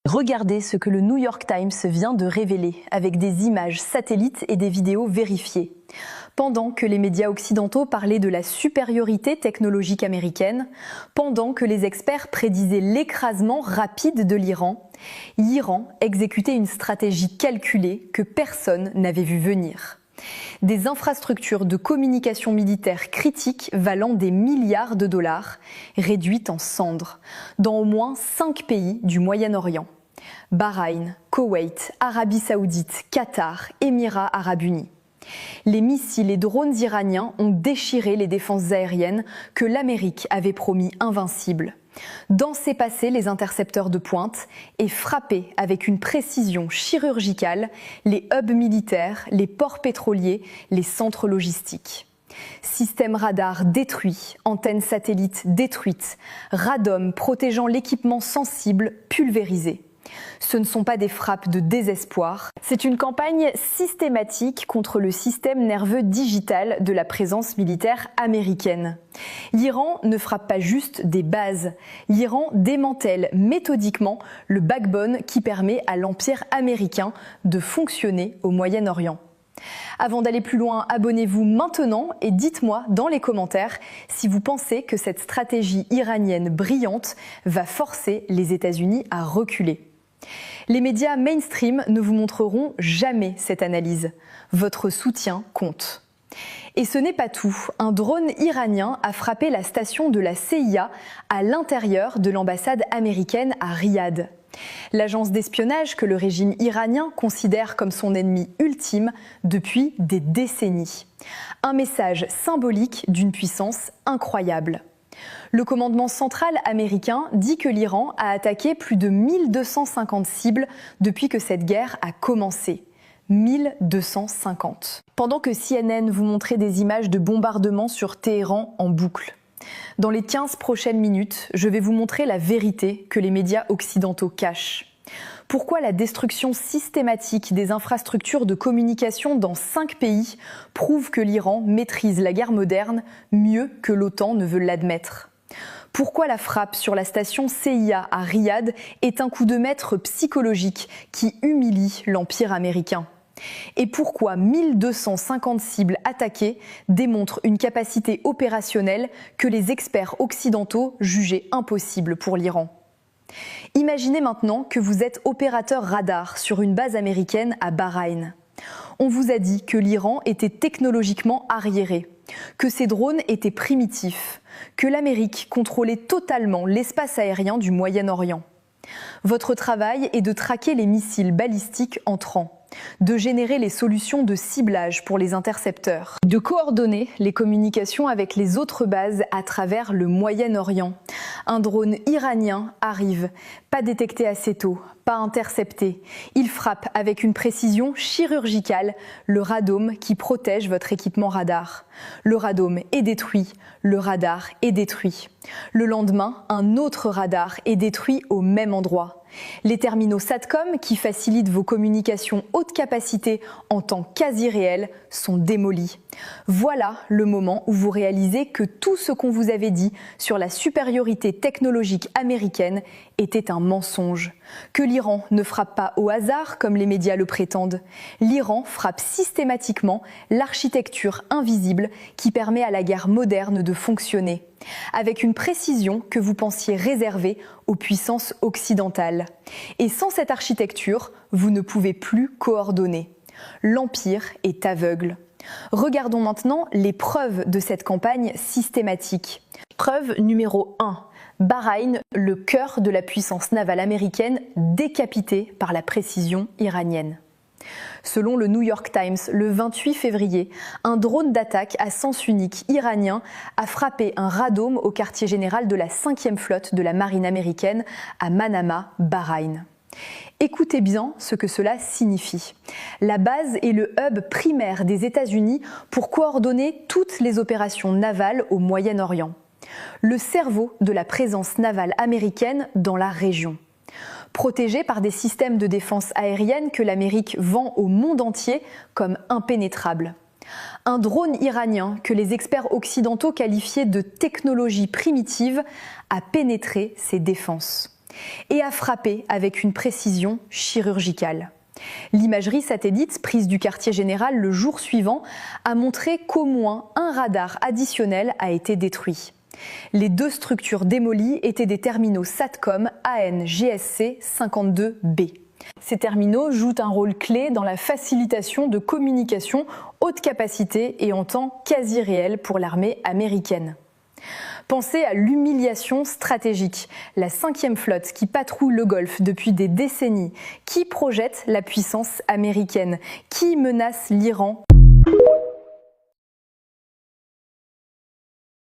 Regardez ce que le New York Times vient de révéler avec des images satellites et des vidéos vérifiées. Pendant que les médias occidentaux parlaient de la supériorité technologique américaine, pendant que les experts prédisaient l'écrasement rapide de l'Iran, l'Iran exécutait une stratégie calculée que personne n'avait vu venir. Des infrastructures de communication militaire critiques valant des milliards de dollars, réduites en cendres, dans au moins 5 pays du Moyen-Orient. Bahreïn, Koweït, Arabie Saoudite, Qatar, Émirats Arabes Unis. Les missiles et drones iraniens ont déchiré les défenses aériennes que l'Amérique avait promis invincibles, dansé passer les intercepteurs de pointe et frappé avec une précision chirurgicale les hubs militaires, les ports pétroliers, les centres logistiques. Systèmes radars détruits, antennes satellites détruites, radomes protégeant l'équipement sensible pulvérisé. Ce ne sont pas des frappes de désespoir, c'est une campagne systématique contre le système nerveux digital de la présence militaire américaine. L'Iran ne frappe pas juste des bases, l'Iran démantèle méthodiquement le backbone qui permet à l'empire américain de fonctionner au Moyen-Orient. Avant d'aller plus loin, abonnez-vous maintenant et dites-moi dans les commentaires si vous pensez que cette stratégie iranienne brillante va forcer les États-Unis à reculer. Les médias mainstream ne vous montreront jamais cette analyse. Votre soutien compte. Et ce n'est pas tout. Un drone iranien a frappé la station de la CIA à l'intérieur de l'ambassade américaine à Riyad. L'agence d'espionnage que le régime iranien considère comme son ennemi ultime depuis des décennies. Un message symbolique d'une puissance incroyable. Le commandement central américain dit que l'Iran a attaqué plus de 1250 cibles depuis que cette guerre a commencé. 1250. Pendant que CNN vous montrait des images de bombardements sur Téhéran en boucle. Dans les 15 prochaines minutes, je vais vous montrer la vérité que les médias occidentaux cachent. Pourquoi la destruction systématique des infrastructures de communication dans 5 pays prouve que l'Iran maîtrise la guerre moderne mieux que l'OTAN ne veut l'admettre. Pourquoi la frappe sur la station CIA à Riyad est un coup de maître psychologique qui humilie l'empire américain. Et pourquoi 1250 cibles attaquées démontrent une capacité opérationnelle que les experts occidentaux jugeaient impossible pour l'Iran. Imaginez maintenant que vous êtes opérateur radar sur une base américaine à Bahreïn. On vous a dit que l'Iran était technologiquement arriéré, que ses drones étaient primitifs, que l'Amérique contrôlait totalement l'espace aérien du Moyen-Orient. Votre travail est de traquer les missiles balistiques entrants, de générer les solutions de ciblage pour les intercepteurs, de coordonner les communications avec les autres bases à travers le Moyen-Orient. Un drone iranien arrive, pas détecté assez tôt, pas intercepté. Il frappe avec une précision chirurgicale le radome qui protège votre équipement radar. Le radome est détruit, le radar est détruit. Le lendemain, un autre radar est détruit au même endroit. Les terminaux SATCOM qui facilitent vos communications haute capacité en temps quasi réel sont démolis. Voilà le moment où vous réalisez que tout ce qu'on vous avait dit sur la supériorité technologique américaine était un mensonge. Que l'Iran ne frappe pas au hasard comme les médias le prétendent. L'Iran frappe systématiquement l'architecture invisible qui permet à la guerre moderne de fonctionner, avec une précision que vous pensiez réservée aux puissances occidentales. Et sans cette architecture, vous ne pouvez plus coordonner. L'Empire est aveugle. Regardons maintenant les preuves de cette campagne systématique. Preuve numéro 1. Bahreïn, le cœur de la puissance navale américaine, décapité par la précision iranienne. Selon le New York Times, le 28 février, un drone d'attaque à sens unique iranien a frappé un radome au quartier général de la 5e flotte de la marine américaine à Manama, Bahreïn. Écoutez bien ce que cela signifie. La base est le hub primaire des États-Unis pour coordonner toutes les opérations navales au Moyen-Orient. Le cerveau de la présence navale américaine dans la région. Protégé par des systèmes de défense aérienne que l'Amérique vend au monde entier comme impénétrables. Un drone iranien que les experts occidentaux qualifiaient de technologie primitive a pénétré ces défenses. et a frappé avec une précision chirurgicale. L'imagerie satellite prise du quartier général le jour suivant a montré qu'au moins un radar additionnel a été détruit. Les 2 structures démolies étaient des terminaux SATCOM AN/GSC 52B. Ces terminaux jouent un rôle clé dans la facilitation de communication haute capacité et en temps quasi réel pour l'armée américaine. Pensez à l'humiliation stratégique, la 5e flotte qui patrouille le Golfe depuis des décennies, qui projette la puissance américaine, qui menace l'Iran.